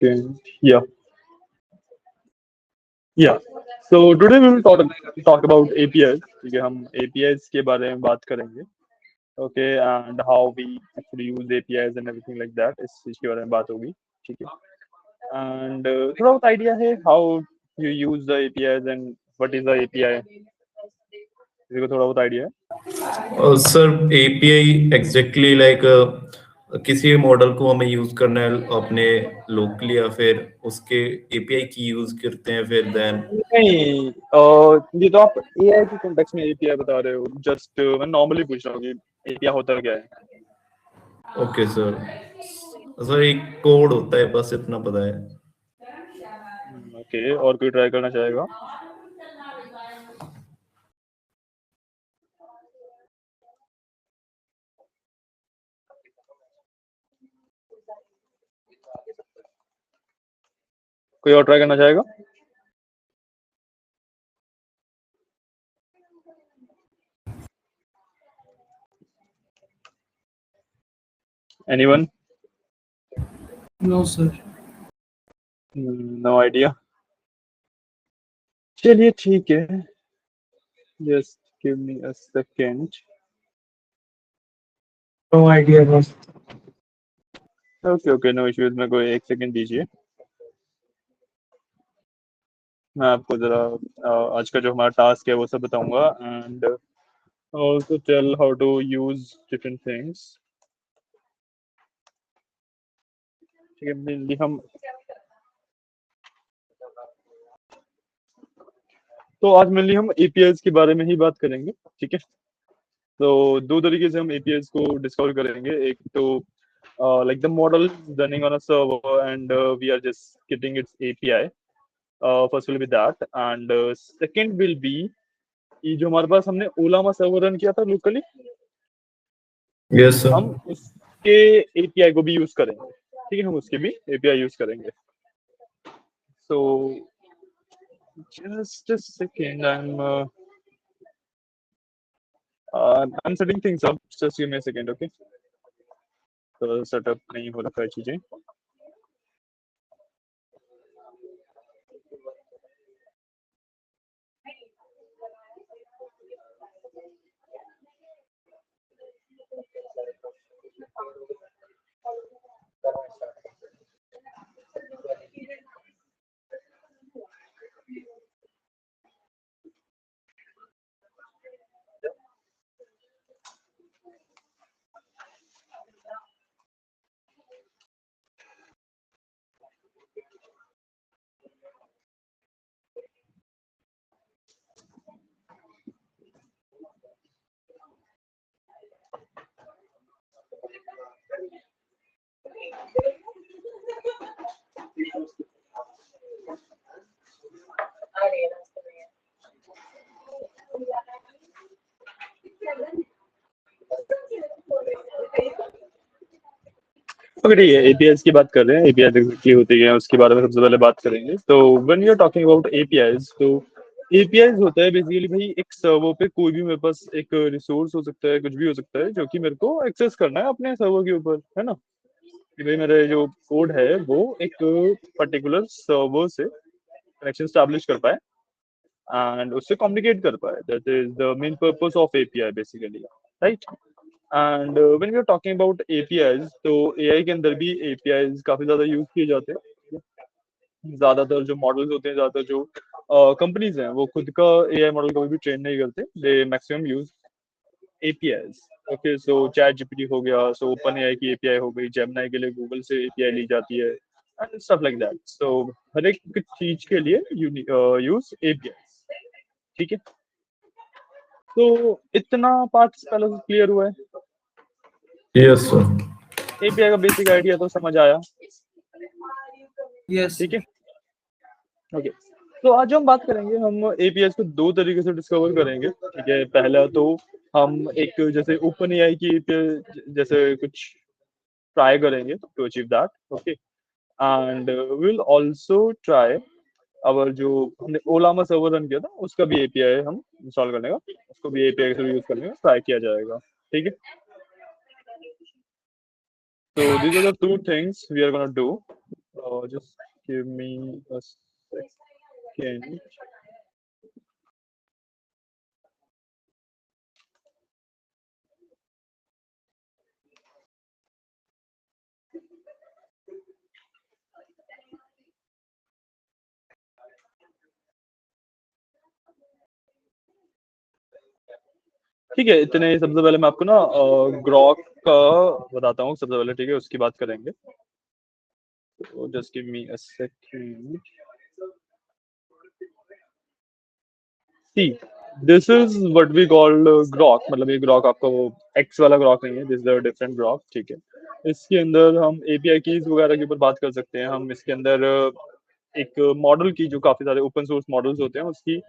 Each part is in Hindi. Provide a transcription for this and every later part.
second. Yeah. So today we will talk about APIs. ठीक है, हम APIs के बारे में बात करेंगे. Okay, and how we actually use APIs and everything like that. इस चीज के बारे में बात होगी. ठीक है. And थोड़ा बहुत idea है how you use the APIs and what is the API. किसी को थोड़ा बहुत idea है? सर एपीआई एग्जैक्टली लाइक किसी मॉडल को हमें यूज करना है अपने लोकली या फिर उसके एपीआई की यूज करते हैं फिर देन नहीं, ये तो आप AI के कॉन्टेक्स्ट में API बता रहे हो. जस्ट मैं नॉर्मली पूछ रहा हूँ कि API होता क्या है. ओके सर एक कोड होता है बस इतना पता है. ओके, और कोई ट्राई करना चाहेगा? कोई और ट्राई करना चाहेगा? Anyone? No, sir. No idea. चलिए ठीक है. Just give me a second. No idea, boss. Okay, no issues. में कोई एक सेकंड दीजिए. मैं आपको जरा आज का जो हमारा टास्क है वो सब बताऊंगा and also tell how to use different things. ठीक है, मेनली हम APIs के बारे में ही बात करेंगे. ठीक है, तो दो तरीके से हम APIs को डिस्कवर करेंगे. एक तो like the model running on a server and we are just getting its API. First will be that, and second will be ये जो हमारे पास हमने ओलामा सर्वर रन किया था लोकली, यस सर. हम उसके API को भी यूज करेंगे. ठीक है, हम उसके भी API यूज करेंगे. So just a second, I'm setting things up. Just give me a second, okay? तो सेटअप नहीं हो रखा है चीजें. ओके, ठीक है. APIs की बात कर रहे हैं. APIs एग्जैक्टली होती है उसके बारे में सबसे पहले बात करेंगे. तो when you are talking about APIs, तो APIs होता है बेसिकली भाई एक सर्वर पे कोई भी मेरे पास एक रिसोर्स हो सकता है, कुछ भी हो सकता है जो कि मेरे को एक्सेस करना है अपने सर्वर के ऊपर, है ना. कि भाई मेरा जो कोड है वो एक पर्टिकुलर सर्वर से कनेक्शन स्टैब्लिश कर पाए एंड उससे कम्युनिकेट कर पाए. That is the main purpose of API basically, right. And when we are talking about APIs, तो AI के अंदर भी APIs काफी ज्यादा यूज किए जाते हैं. ज्यादातर जो मॉडल्स होते हैं, ज्यादातर जो कंपनीज हैं, वो खुद का AI मॉडल कभी भी ट्रेन नहीं करते. दे मैक्सिमम यूज APIs. ओके, सो चैट जीपीटी हो गया, सो OpenAI की API हो गई, जेमिनी के लिए गूगल से API ली जाती है एंड स्टफ लाइक दैट. सो हर एक चीज के लिए यूज APIs. ठीक है, तो इतना पार्ट पहले से क्लियर हुआ है. Yes sir. API का बेसिक आइडिया तो समझ आया. Yes. ठीक है, ओके. तो आज जो हम बात करेंगे, हम APIs को दो तरीके से डिस्कवर करेंगे. ठीक है, पहला तो हम एक जैसे OpenAI की API जैसे कुछ ट्राई करेंगे to achieve that. Okay, and will also try our जो हमने ओलामा सर्वर रन किया था उसका भी API हम इंस्टॉल करने का, उसको भी API से यूज करने का ट्राई किया जाएगा. ठीक है, so these are the two things we are gonna do. just give me a second. ठीक है, इतने सबसे पहले मैं आपको ना ग्रॉक का बताता हूँ सबसे पहले, ठीक है, उसकी बात करेंगे। तो just give me a second. See, this is what we called Grok, मतलब ये ग्रॉक आपका वो एक्स वाला ग्रॉक नहीं है, this is a different Grok, ठीक है। इसके अंदर हम एपीआई कीज वगैरह के ऊपर बात कर सकते हैं। हम इसके अंदर एक मॉडल की, जो काफी सारे ओपन सोर्स मॉडल्स होते हैं, उसकी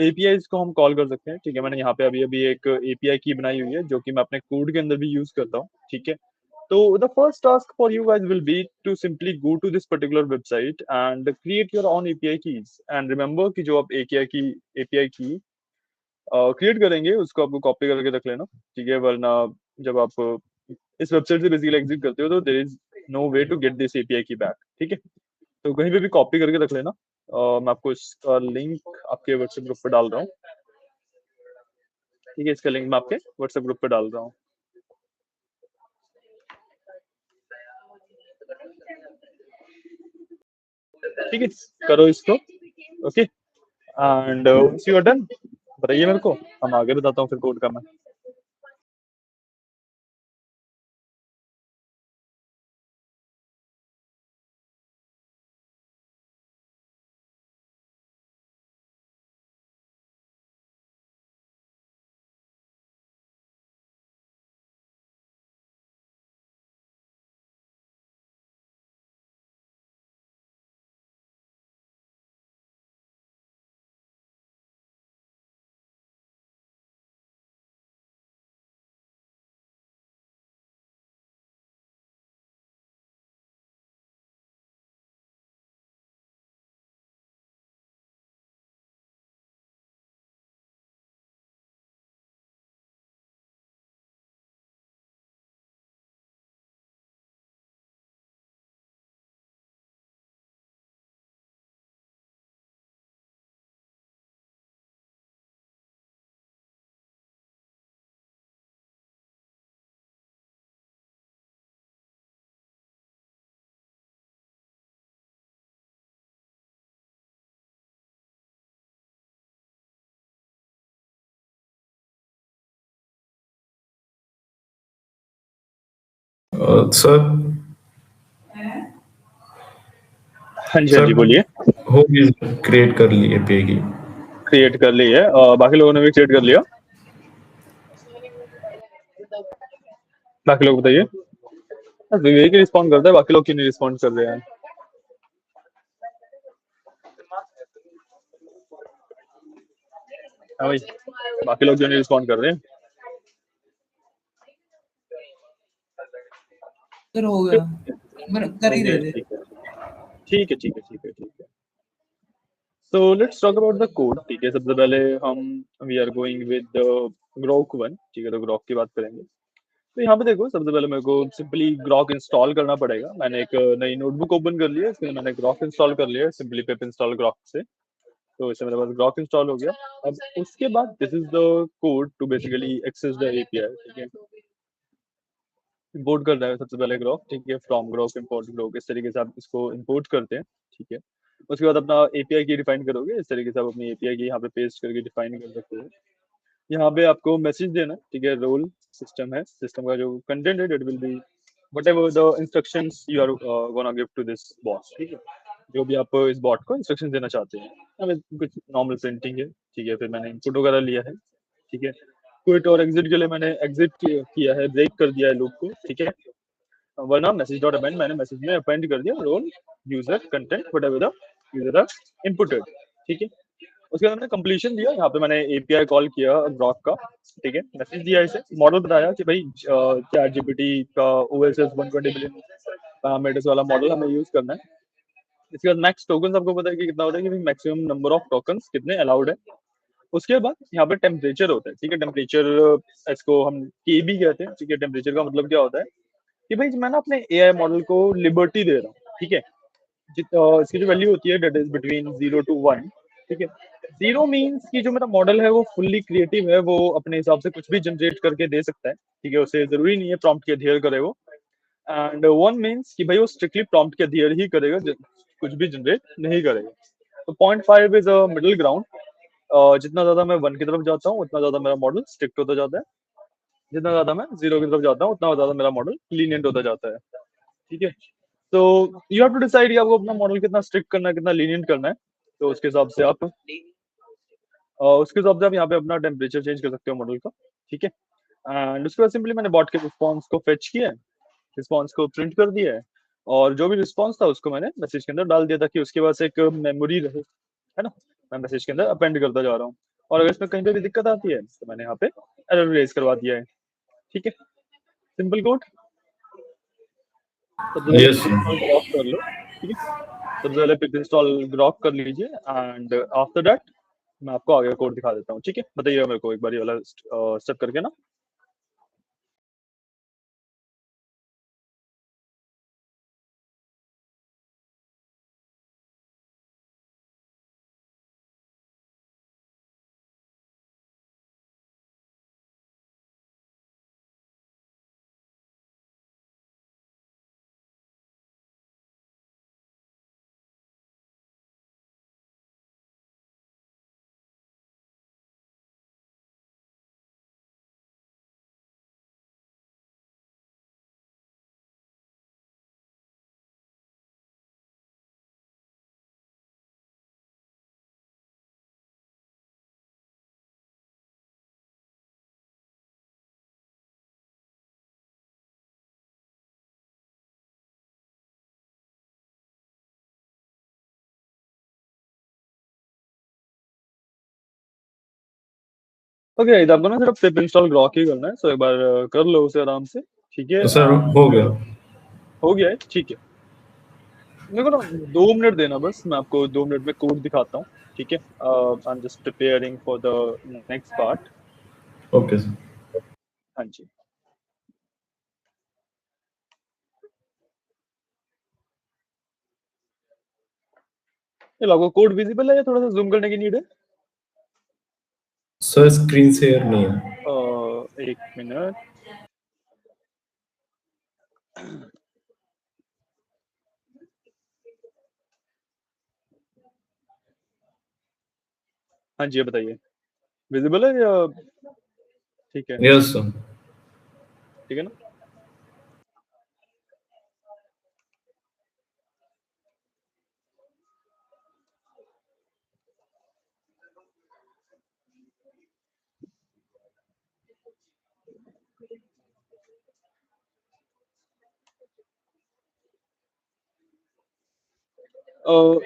एपीआईज को हम कॉल कर सकते हैं, ठीक है। मैंने यहाँ पे अभी अभी एक एपीआई की बनाई हुई है, जो कि मैं अपने कोड के अंदर भी यूज करता हूँ, ठीक है। So the first task for you guys will be to simply go to this particular website and create your own API keys. And remember कि जो आप API की क्रिएट करेंगे, उसको आपको कॉपी करके रख लेना, ठीक है। वरना जब आप इस वेबसाइट से बेसिकली एग्जिट करते हो तो there is no way to get this API की बैक, ठीक है। तो कहीं पे भी कॉपी करके रख लेना। मैं आपको इसका लिंक आपके व्हाट्सएप ग्रुप पे डाल रहा हूँ, ठीक है। इसका लिंक मैं आपके व्हाट्सएप ग्रुप पे डाल रहा हूँ, ठीक है। करो इसको, okay. And once you are done, बताइए मेरे को, हम आगे बताता हूँ फिर कोड का मैं। सर हाँ जी, हाँ जी, बोलिए। हो गई, क्रिएट कर ली एपीआई की। क्रिएट कर ली है, बाकी लोगों ने भी क्रिएट कर लिया। बाकी लोग बताइए। विवेक ही रिस्पॉन्ड करता है, बाकी लोग क्यों नहीं रिस्पॉन्ड कर रहे हैं? हाँ भाई, बाकी लोग क्यों नहीं रिस्पॉन्ड कर रहे हैं? सर हो गया, मैंने कर ही रहे थे। ठीक है, ठीक है, ठीक है, ठीक है, ठीक है। So let's talk about the code, ठीक है। सबसे पहले हम we are going with the grok 1, ठीक है। तो grok की बात करेंगे। तो यहाँ पे देखो, सबसे पहले मेरे को सिंपली ग्रॉक इंस्टॉल करना पड़ेगा। मैंने एक नई नोटबुक ओपन कर लिया है, इसमें मैंने ग्रॉक इंस्टॉल कर लिया है, सिंपली पिप इंस्टॉल ग्रॉक से। तो इससे मेरे पास ग्रॉक इंस्टॉल हो गया। अब उसके बाद this is the code to basically access the API, ठीक है। इंपोर्ट करना है सबसे पहले ग्रॉक, ठीक है। फ्रॉम ग्रॉक, इंपोर्ट ग्रॉक, इस तरीके से आप इसको इंपोर्ट करते हैं, ठीक है। उसके बाद अपना एपीआई की डिफाइन करोगे, इस तरीके से आप अपनी एपीआई की यहाँ पे पेस्ट करके डिफाइन कर सकते हो। यहाँ पे आपको मैसेज देना, ठीक है। रोल सिस्टम है, सिस्टम का जो कंटेंट है, it will be whatever the instructions you are gonna give to this bot, ठीक है। जो भी आप इस बॉट को इंस्ट्रक्शन देना चाहते हैं। हमें कुछ नॉर्मल प्रिंटिंग है, ठीक है। फिर मैंने इनपुट वगैरह लिया है, ठीक है। क्विट और एग्जिट के लिए मैंने एग्जिट किया है, ब्रेक कर दिया है लूप को, ठीक है। वरना मैसेज डॉट अपेंड, मैंने मैसेज में अपेंड कर दिया role user content whatever the user are inputted, ठीक है। उसके बाद मैंने कंप्लीशन दिया, यहाँ पे मैंने एपीआई कॉल किया ग्रॉक का, ठीक है। मैसेज दिया, इसे मॉडल बताया कि भाई चैट जीपीटी का ओएसएस 120 बिलियन पैरामीटर्स वाला मॉडल हमें यूज करना है। इसके बाद मैक्स टोकन आपको पता है कि कितना होता है, कि मैक्सिमम नंबर ऑफ टोकन्स कितने अलाउड है। उसके बाद यहाँ पे टेम्परेचर होता है, ठीक है। टेम्परेचर, इसको हम के भी कहते हैं, ठीक है। टेम्परेचर का मतलब क्या होता है कि भाई मैं ना अपने एआई मॉडल को लिबर्टी दे रहा हूँ, ठीक है। इसकी जो वैल्यू होती है डेट इज बिटवीन 0 to 1। ठीक है, 0 मीन्स कि जो मेरा मॉडल है वो फुल्ली क्रिएटिव है, वो अपने हिसाब से कुछ भी जनरेट करके दे सकता है। ठीक है, उसे जरूरी नहीं है प्रॉम्प्ट के अधेयर करे वो। एंड 1 मीन्स कि भाई वो स्ट्रिक्टली प्रॉम्प्ट के अधेयर ही करेगा, कुछ भी जनरेट नहीं करेगा। तो 0.5 इज अ मिडिल ग्राउंड। जितना ज्यादा मैं 1 की तरफ जाता हूँ उतना ज्यादा मेरा मॉडल स्ट्रिक्ट होता जाता है, जितना ज्यादा मैं 0 की तरफ जाता हूँ उतना ज्यादा मेरा मॉडल लीनियंट होता जाता है। ठीक है, तो यू हैव टू डिसाइड कि आपको अपना मॉडल कितना स्ट्रिक्ट करना है, कितना लीनियंट करना है। तो उसके हिसाब से आप यहाँ पे अपना टेम्परेचर चेंज कर सकते हो मॉडल का। ठीक है, एंड उसके बाद सिंपली मैंने बॉट के रिस्पॉन्स को फेच किया है, रिस्पॉन्स को प्रिंट कर दिया है, और जो भी रिस्पॉन्स था उसको मैंने मैसेज के अंदर डाल दिया ताकि उसके पास एक मेमोरी रहे, है ना। मैं मैसेज के अंदर अपेंड करता जा रहा हूँ, और अगर इसमें कहीं पे भी दिक्कत आती है तो मैंने यहाँ पे एरर रेज करवा दिया है। ठीक है, सिंपल कोड। सबसे पहले यस पिक इंस्टॉल ग्रॉक कर लो। ठीक है, सबसे पहले पिक इंस्टॉल ग्रॉक कर लीजिए, एंड आफ्टर दैट मैं आपको आगे का कोड दिखा देता हूँ। ठीक है, बताइएगा मेरे को एक बार ये वाला स्टेप करके ना। ओके, तो आपको ना सिर्फ पिप इंस्टॉल ग्रॉक ही करना है, सो एक बार कर लो उसे आराम से। ठीक है, सर, हो गया। हो गया है। ठीक है, मेरे को ना 2 मिनट देना बस, मैं आपको 2 मिनट में कोड दिखाता हूँ। ठीक है, I am just preparing for the next part. Okay sir. हाँ जी, ये आपको कोड विजिबल है या थोड़ा सा जूम करने की नीड है? सर, स्क्रीन शेयर नहीं है। एक मिनट। हाँ जी, ये बताइए, विजिबल है या ठीक है? Yes sir. ठीक है ना।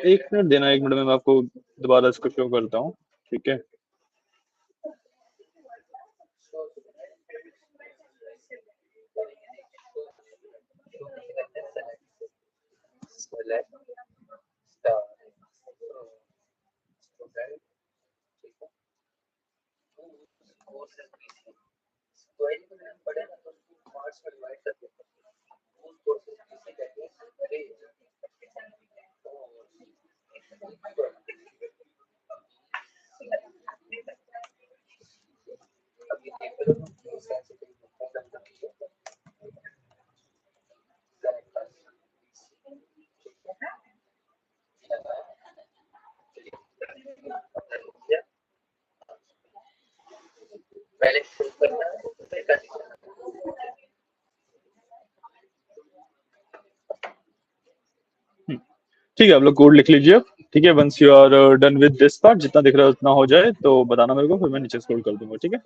एक मिनट देना, 1 मिनट में मैं आपको दोबारा इसको शो करता हूँ। ठीक है, ठीक है, आप लोग कोड लिख लीजिए अब। ठीक है, once you are done with this part, जितना दिख रहा है उतना हो जाए तो बताना मेरे को, फिर मैं नीचे स्क्रॉल कर दूंगा। ठीक है।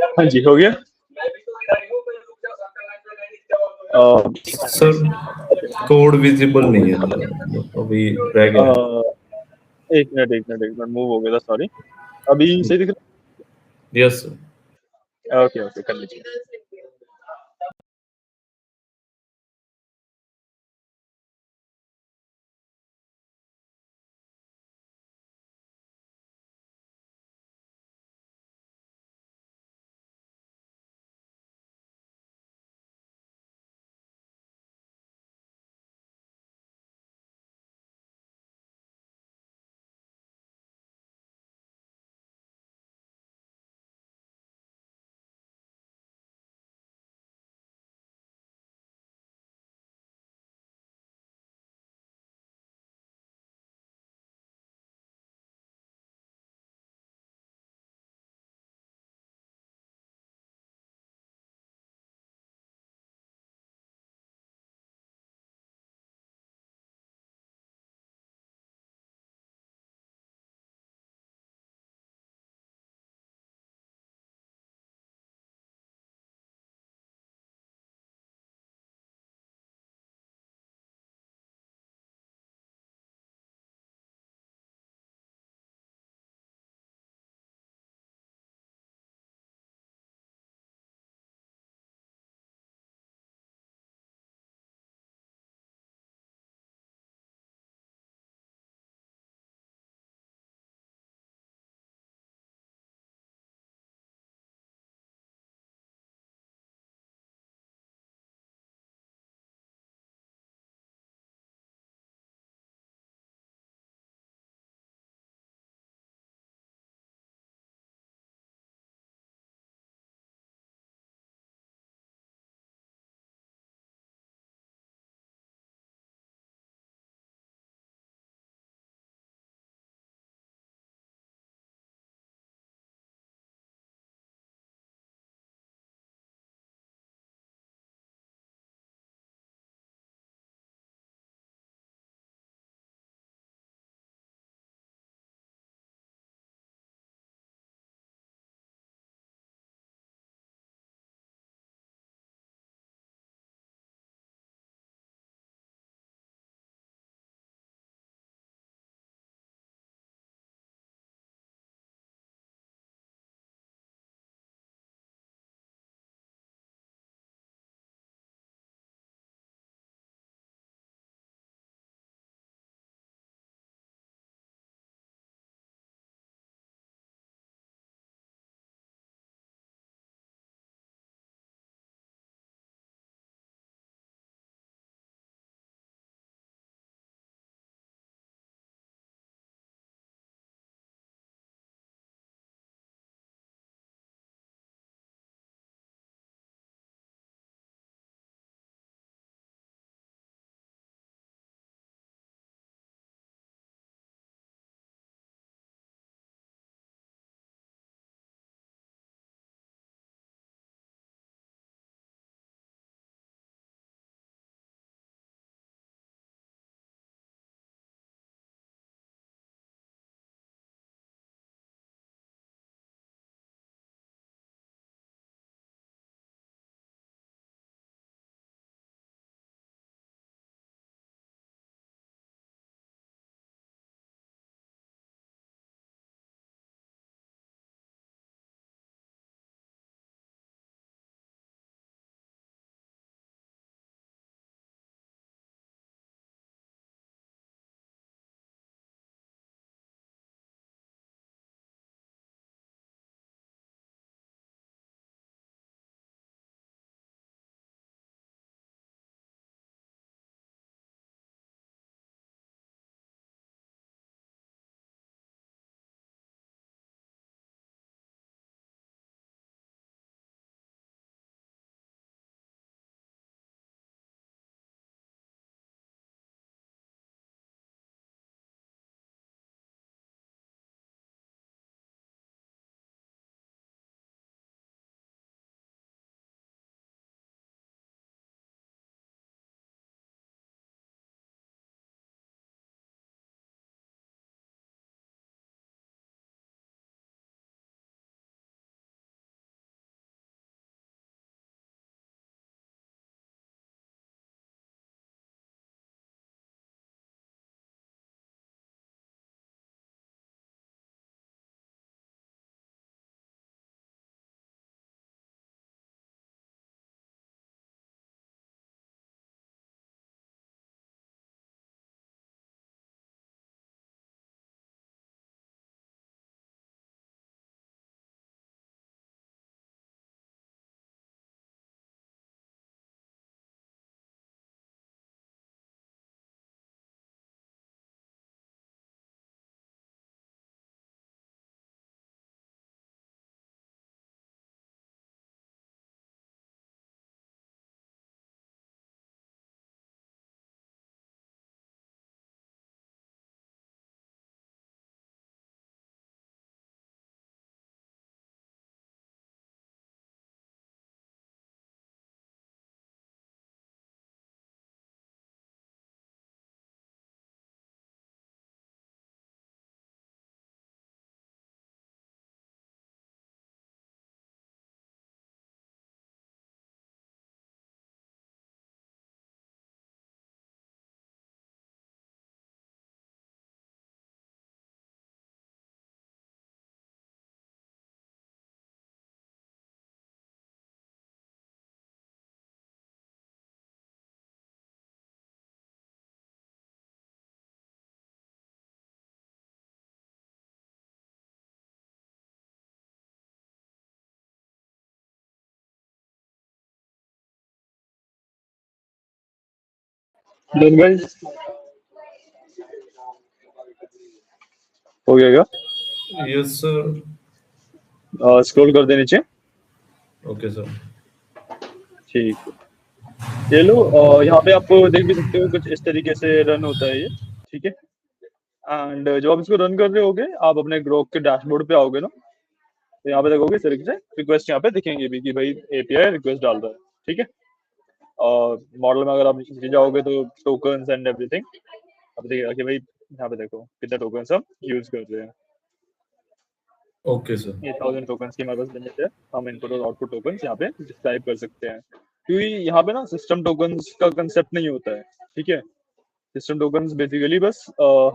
हाँ जी, हो गया। सर कोड विजिबल नहीं है, मतलब अभी रह गया। एक मिनट मूव हो गया था, सॉरी। अभी सही दिख यस सर। रहा है? ओके ओके, कर लीजिए। डन गाइस, हो गया क्या? Yes sir. स्क्रॉल कर दे नीचे। Okay sir. ठीक है, ये लो। यहाँ पे आप देख भी सकते हो कुछ इस तरीके से रन होता है ये। ठीक है, एंड जब आप इसको रन कर रहे होगे, आप अपने ग्रोक के डैशबोर्ड पे आओगे ना, तो यहाँ पे देखोगे इस तरीके से रिक्वेस्ट यहाँ पे दिखेंगे भी कि भाई एपीआई रिक्वेस्ट डाल रहा है। ठीक है, और मॉडल में अगर आप नीचे जाओगे तो टोकन्स एंड एवरीथिंग, अब देखिएगा कि भाई यहाँ पे देखो कितने टोकन्स हम यूज कर रहे हैं। Okay sir. ये 1000 टोकन्स की हमारे पास लिमिट है। हम इनपुट और आउटपुट टोकन्स यहाँ पे डिस्क्राइब कर सकते हैं, क्योंकि यहाँ पे ना सिस्टम टोकन्स का कंसेप्ट नहीं होता है। ठीक है, सिस्टम टोकन्स बेसिकली बस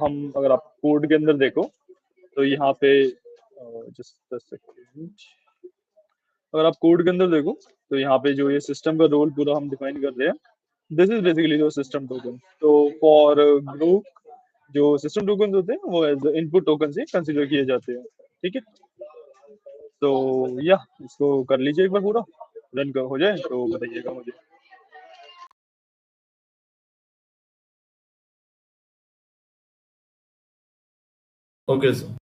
हम अगर आप कोड के अंदर देखो तो यहाँ पे जस्ट सेकंड, अगर आप कोड के अंदर देखो तो यहाँ पे जो ये सिस्टम का रोल पूरा हम डिफाइन कर रहे हैं, दिस इज बेसिकली जो सिस्टम टोकन। तो फॉर ग्रुप जो सिस्टम टोकन होते हैं वो एज इनपुट टोकन से कंसीडर किए जाते हैं। ठीक है, तो या इसको कर लीजिए एक बार पूरा रन कर हो जाए तो बताइएगा मुझे। Okay sir.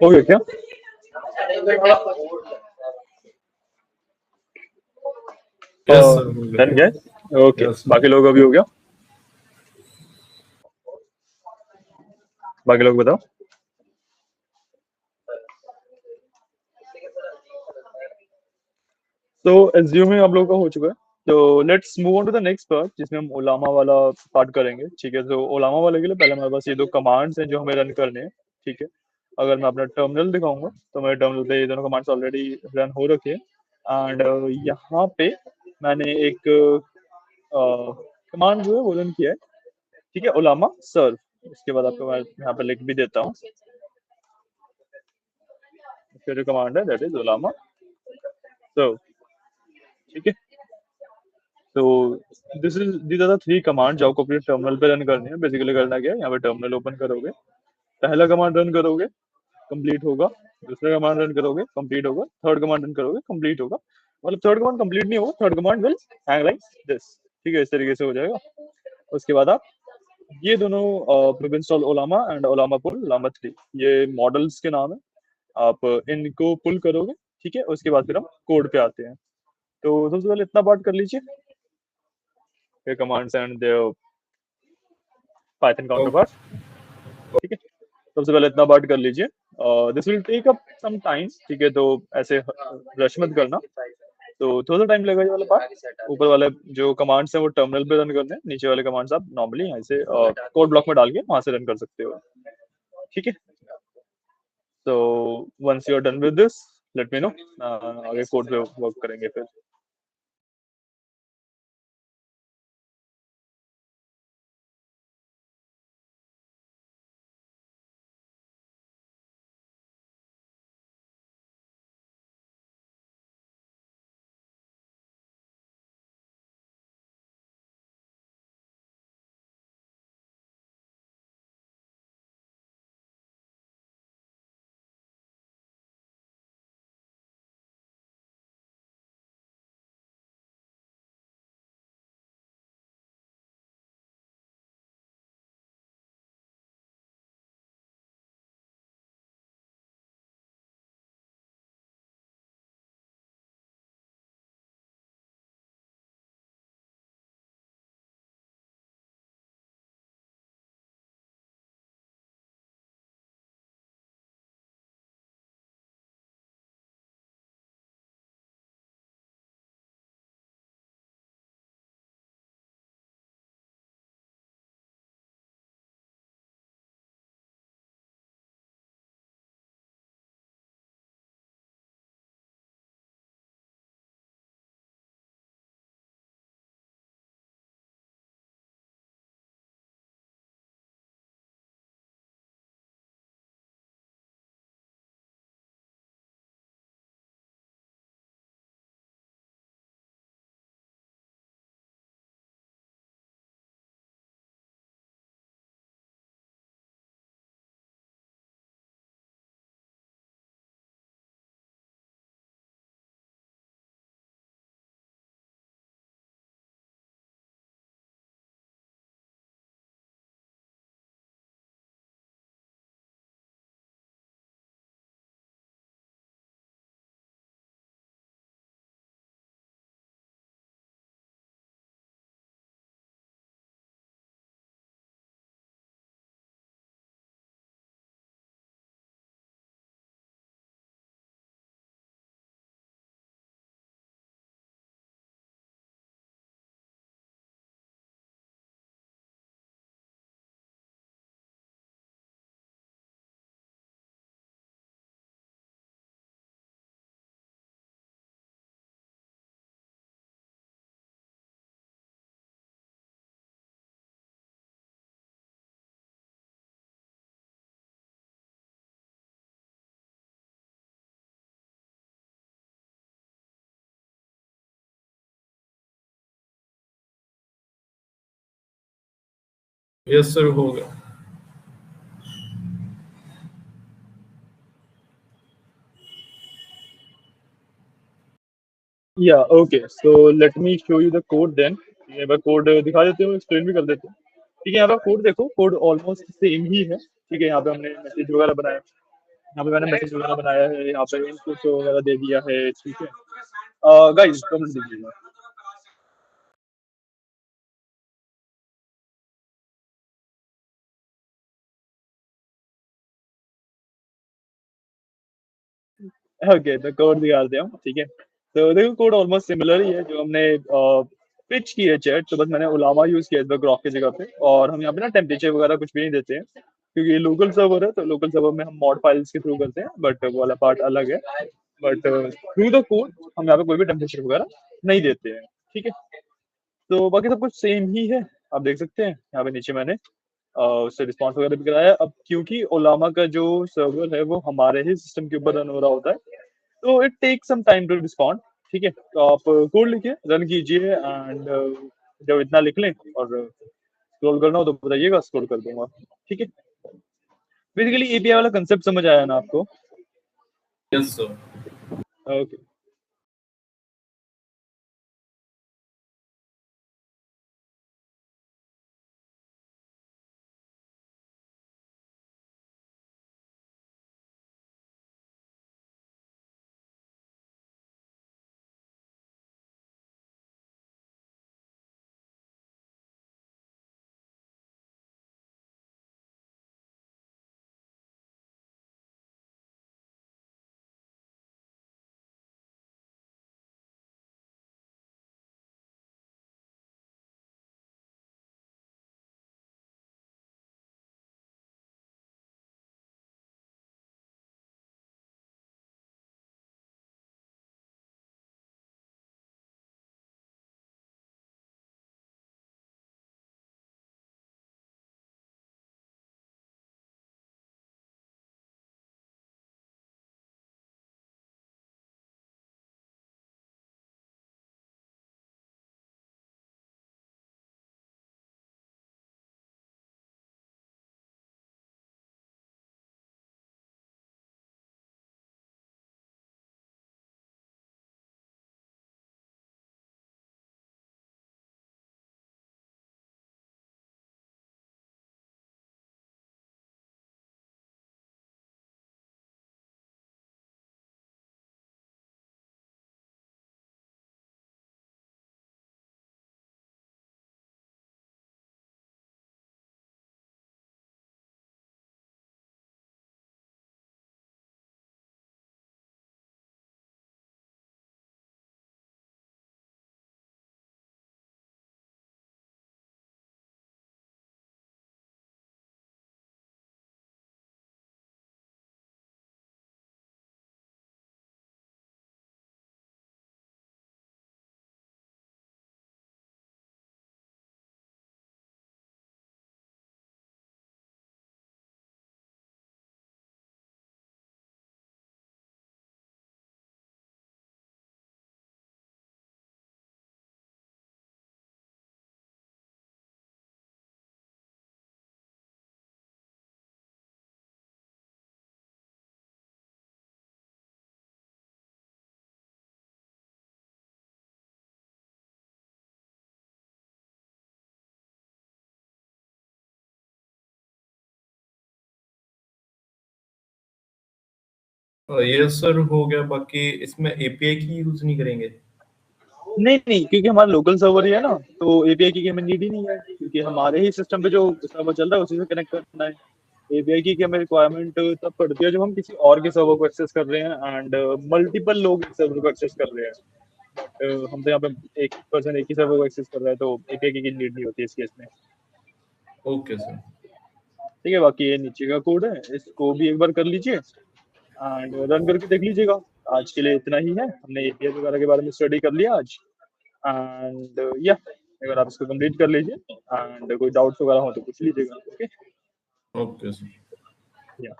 हो गया क्या? यस सर, हो गया। डन गया। Okay, yes. बाकी लोग अभी हो गया? बाकी लोग बताओ। तो एज्यूमिंग आप लोगों का हो चुका है, तो let's move on to the next part जिसमें हम ओलामा वाला पार्ट करेंगे। ठीक है, तो ओलामा वाले के लिए पहले हमारे पास ये दो कमांड्स हैं जो हमें रन करने हैं। ठीक है, अगर मैं अपना टर्मिनल दिखाऊंगा तो मेरे टर्मिनल पे ये दोनों कमांड्स ऑलरेडी रन हो रखे हैं। एंड यहाँ पे मैंने एक कमांड जो है वो रन किया है, ठीक है, ओलामा सर्व। इसके बाद आपको मैं यहाँ पे लिख भी देता हूँ, फिर जो कमांड है दैट इज ओलामा सर्व, ठीक है। तो दीज आर द 3 कमांड जो आपको अपने टर्मिनल पे रन करनी है। बेसिकली करना क्या है, यहाँ पे टर्मिनल ओपन करोगे, पहला कमांड रन करोगे, कंप्लीट होगा, दूसरा कमांड रन करोगे, कंप्लीट होगा, थर्ड कमांड रन करोगे, कंप्लीट होगा। मतलब थर्ड कमांड कंप्लीट नहीं होगा, third command will hang like this, ठीक है, इस तरीके से हो जाएगा। उसके बाद आप ये दोनों प्रोविंशियल ओलामा एंड ओलामा पुल ओलामा 3 ये मॉडल्स के नाम है, आप इनको पुल करोगे, ठीक है। उसके बाद फिर हम कोड पे आते हैं। तो सबसे पहले इतना पार्ट कर लीजिए, commands and their Python counterpart, ठीक है। सबसे पहले इतना पार्ट कर लीजिए, this will take up some time, ठीक है। तो ऐसे रश मत करना, तो थोड़ा सा टाइम लगेगा ये वाला पार्ट। ऊपर वाले जो कमांड्स हैं वो टर्मिनल पे रन करने हैं, नीचे वाले कमांड्स आप नॉर्मली यहाँ से कोड ब्लॉक में डाल के वहां से रन कर सकते हो, ठीक है। तो once you are done with this let me know, आगे कोड पे वर्क करेंगे फिर। यस सर, होगा। या okay, so let me show you the code then. एक बार कोड दिखा देते हो, एक्सप्लेन भी कर देते हो, ठीक है। यहाँ पर कोड देखो, कोड ऑलमोस्ट सेम ही है, ठीक है। यहाँ पे हमने मैसेज वगैरह बनाया, यहाँ पे मैंने मैसेज वगैरह बनाया है, यहाँ पे इनपुट वगैरह दे दिया है, ठीक है। गाइस कमेंट दीजिएगा। ओके, तो कोड दिखाते हैं हम, ठीक है। तो देखो कोड ऑलमोस्ट सिमिलर ही है जो हमने पिच की है चैट। तो बस मैंने उलामा यूज किया है ग्रॉक की जगह पे, और हम यहाँ पे ना टेम्परेचर वगैरह कुछ भी नहीं देते हैं, क्योंकि ये लोकल सर्वर है। तो लोकल सर्वर में हम मॉड फाइल्स के थ्रू करते हैं, बट वो वाला पार्ट अलग है। बट थ्रू द कोड हम यहाँ पे कोई भी टेम्परेचर वगैरह नहीं देते हैं, ठीक है। तो बाकी सब कुछ सेम ही है, आप देख सकते हैं यहाँ पे नीचे मैंने उससे रिस्पॉन्स वगैरह भी कराया। अब क्योंकि ओलामा का जो सर्वर है वो हमारे ही सिस्टम के ऊपर रन हो रहा होता है, तो it take some time to respond, ठीक है। तो आप कोड लिखिए, रन कीजिए, एंड जब इतना लिख लें और स्क्रॉल करना हो तो बताइएगा, स्क्रॉल कर दूंगा, ठीक है। बेसिकली एपीआई वाला कंसेप्ट समझ आया ना आपको? Yes sir. Okay. Yes sir हो गया, बाकी इसमें एपीआई की यूज नहीं करेंगे? नहीं नहीं, क्योंकि हमारा लोकल सर्वर ही है ना, तो एपीआई की हमें नीड ही नहीं है, क्योंकि हमारे ही सिस्टम पे जो सर्वर चल रहा है उसी से कनेक्ट करना है। एपीआई की हमें रिक्वायरमेंट तब पड़ती है जब हम किसी और के सर्वर को एक्सेस कर रहे हैं, एंड मल्टीपल लोग एक सर्वर को एक्सेस कर रहे हैं। हम तो यहाँ पे एक पर्सन एक ही सर्वर को एक्सेस कर रहा है, तो एपीआई की नीड नहीं होती है इस केस में। Okay sir. ठीक है, बाकी ये नीचे का कोड है, इसको भी एक बार कर लीजिए एंड रन करके देख लीजिएगा। आज के लिए इतना ही है, हमने एपीआई वगैरह के बारे में स्टडी कर लिया आज, एंड या अगर आप इसको कंप्लीट कर लीजिए एंड कोई डाउट्स वगैरह हो तो पूछ लीजिएगा, ओके। Okay sir. या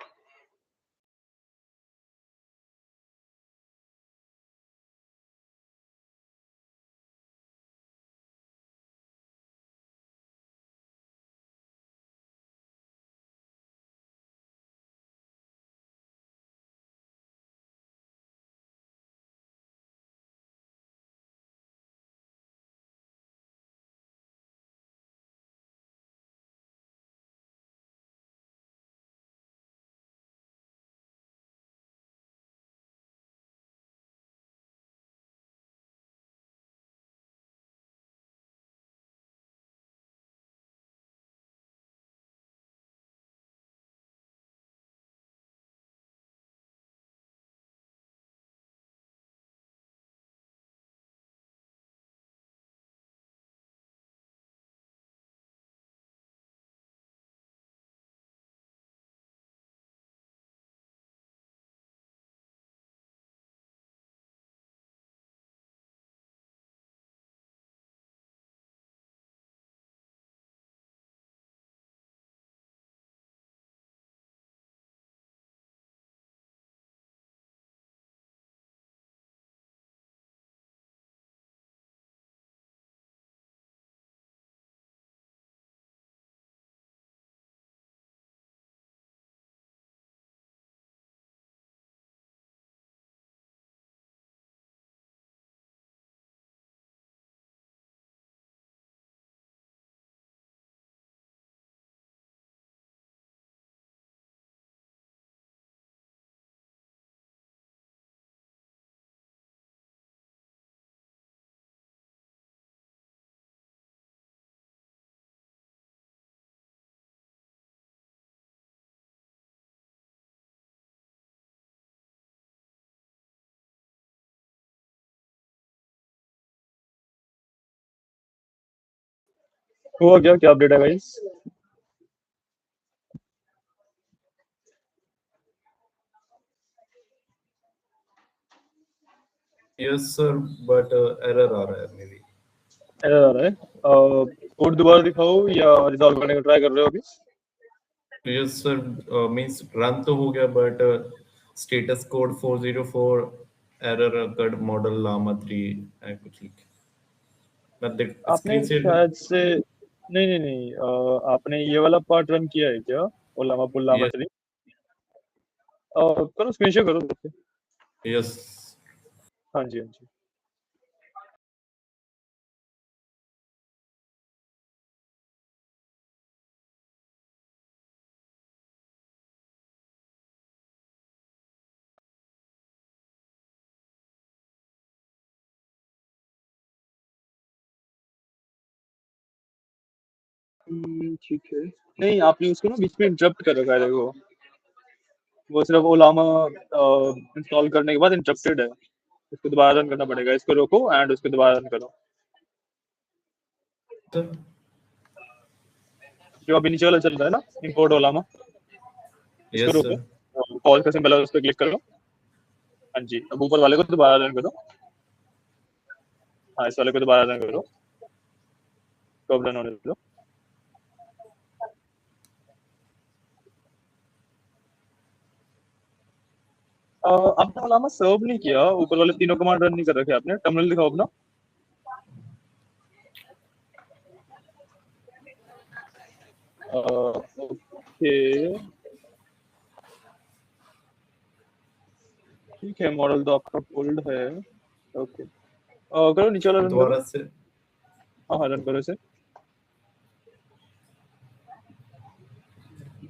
हुआ क्या अपडेट है guys? Yes sir, but error आ रहा है मे बी। एरर आ रहा है। कोड दोबारा दिखाओ या रिजॉल्व करने का ट्राई कर रहे हो अभी? यस सर, मींस रन तो हो गया but status code 404 error occurred model Llama 3 है कुछ लिख। मैं देख आपने स्क्रीन से शायद से नहीं, आपने ये वाला पार्ट रन किया है क्या? ओलामा पुल्लामा यस 3? करो, स्क्रीनशॉट करो देखते हैं। यस हाँ जी, हाँ जी। ठीक है। नहीं, आपने उसको ना बीच में इंटरप्ट कर रखा है, देखो। वो सिर्फ ओलामा इंस्टॉल करने के बाद इंटरप्टेड है। इसको दोबारा रन करना पड़ेगा। इसको रोको एंड उसको दोबारा रन करो। सर। जो अभी नीचे वाला चल रहा है ना, इंपोर्ट ओलामा, इसको यस रोको। सर। पॉज का सिंबल है, उस पर क्लिक करो। हाँ जी, अब ऊपर वाले को दोबारा रन करो। हाँ, इस वाले को दोबारा रन करो। तो अब रन होने दो। आपने ओलामा सर्व नहीं किया, ऊपर वाले तीनों कमांड रन नहीं कर रखे आपने। टर्मिनल दिखाओ अपना। ओके, ठीक है। मॉडल तो आपका ओल्ड है। ओके, करो नीचे वाला रन करो। दोबारा से। हाँ हाँ, रन करो इसे।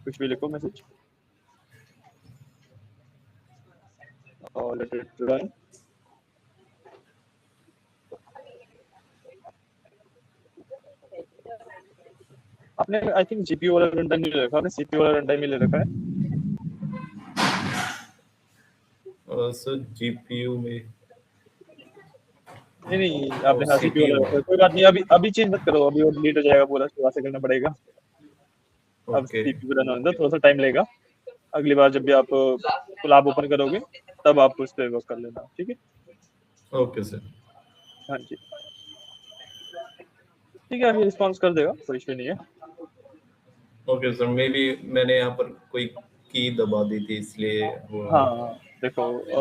कुछ भी लिखो मैसेज और लेट इट रन। आपने आई थिंक जीपीयू वाला रन टाइम नहीं ले रखा, आपने सीपीयू वाला रन टाइम ही ले रखा है। सर जीपीयू में नहीं, आपने हाँ सीपीयू सीपीयू वाला में। रखा है। कोई बात नहीं, अभी अभी चेंज मत करो। अभी वो डिलीट हो जाएगा पूरा, दोबारा से करना पड़ेगा। अब ओके सीपीयू रन होने दो, थोड़ा सा टाइम लेगा। अगली बार जब भी आप कोलैब ओपन करोगे तब आप उस पर वर्क कर लेना, ठीक है? Okay sir. हाँ जी, ठीक है। अभी रिस्पॉन्स कर देगा, कोई इशू नहीं है। ओके सर, मे बी मैंने यहाँ पर कोई की दबा दी थी इसलिए हुआ हाँ, होगा। देखो। बट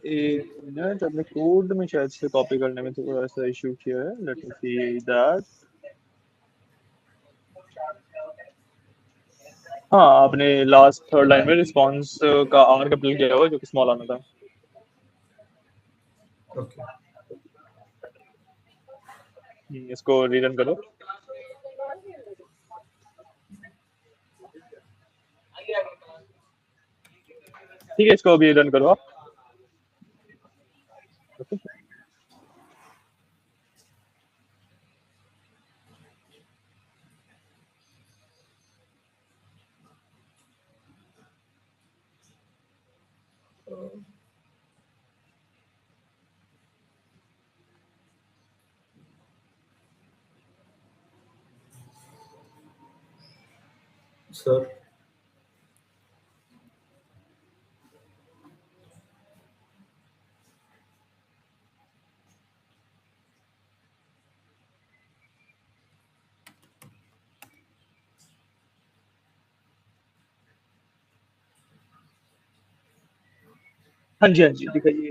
एक मिनट, अपने कोड में शायद से कॉपी करने में थोड़ा सा इशू किया है। Let me see that. हाँ, आपने लास्ट थर्ड लाइन में रिस्पॉन्स का आर कैपिटल किया हुआ, जो कि स्मॉल आना था। ओके इसको रीरन करो। ठीक है, इसको अभी रन करो आप। ओके। सर। हाँ जी, हाँ जी, दिखाइए।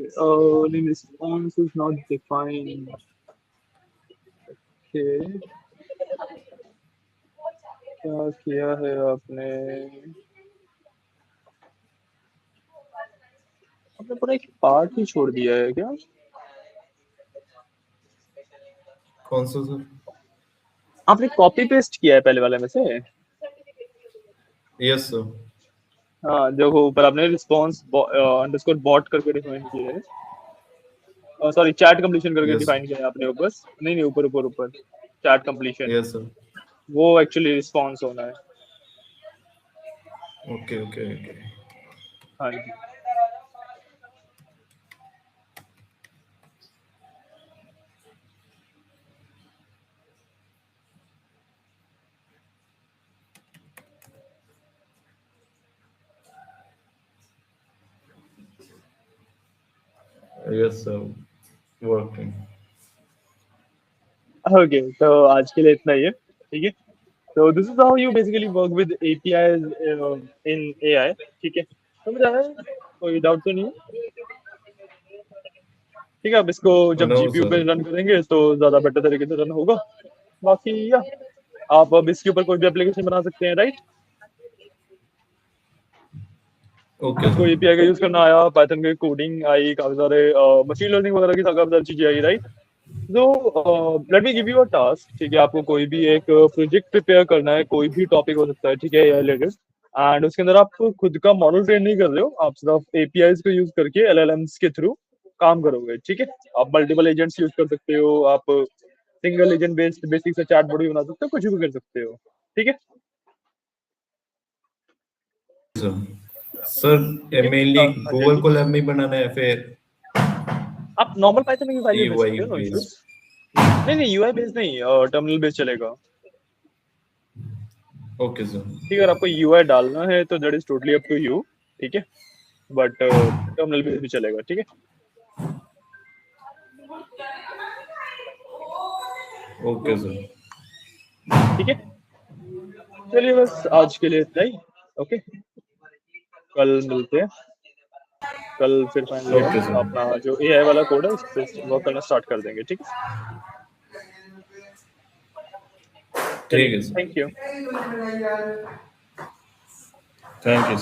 Name response is not defined. Okay, क्या किया है आपने? आपने पूरा एक पार्ट ही छोड़ दिया है क्या? कौन सा सर? आपने कॉपी पेस्ट किया है पहले वाले में से? Yes sir. हाँ, जो ऊपर आपने रिस्पॉन्स अंडरस्कोर बॉट करके डिफाइन किया है। सॉरी, चैट कंप्लीशन करके यस डिफाइन किया है आपने ऊपर। नहीं नहीं, ऊपर ऊपर ऊपर चैट कंप्लीशन। Yes sir. वो एक्चुअली रिस्पॉन्स होना है। Okay okay okay. हाँ जी। Yes, sir. Working. ओके, तो आज के लिए इतना ही है, ठीक है। तो this is how you basically work with APIs in AI, ठीक है। समझ आया? कोई डाउट तो नहीं है? ठीक है, अब इसको जब No, जीपीयू पे sir. रन करेंगे तो ज्यादा बेटर तरीके से रन होगा। बाकी या आप अब इसके ऊपर कोई भी एप्लीकेशन बना सकते हैं, राइट? Okay, आपको sir. एपीआई का यूज करना आया, पाइथन की कोडिंग आई, काफी सारे मशीन लर्निंग वगैरह की काफी सारी चीजें आई, राइट? तो let me give you a task, ठीक है। आपको कोई भी एक प्रोजेक्ट प्रिपेयर करना है, कोई भी टॉपिक हो सकता है, ठीक है, या रिलेटेड। एंड उसके अंदर आप खुद का मॉडल ट्रेन नहीं कर रहे हो, आप सिर्फ एपीआईज को यूज करके एलएलएम्स के थ्रू काम करोगे, ठीक है। आप मल्टीपल एजेंट्स यूज कर सकते हो, आप सिंगल एजेंट बेस्ड बेसिक से चैटबॉट भी बना सकते हो, कुछ भी कर सकते हो, ठीक है। Sir. Sir, ठीक है, mainly हाँ जी, हाँ Google जी। कोलैब में ही बनाना है फिर आप नॉर्मल पाइथन में भी फाइल भेज UI सकते हो, नो इश्यूज। based. नहीं नहीं, यूआई बेस्ड नहीं, टर्मिनल बेस्ड चलेगा। Okay, sir. ठीक है, अगर आपको यूआई डालना है तो that is totally up to you, ठीक है। बट टर्मिनल बेस्ड भी चलेगा, ठीक है। Okay, sir. ठीक है, चलिए बस आज के लिए इतना ही। ओके, कल मिलते हैं। कल फिर फाइनली Okay, हम sir. अपना जो एआई वाला कोड है उस पर वर्क करना स्टार्ट कर देंगे, ठीक है। ठीक चलिए, है sir. Thank you. Thank you, sir.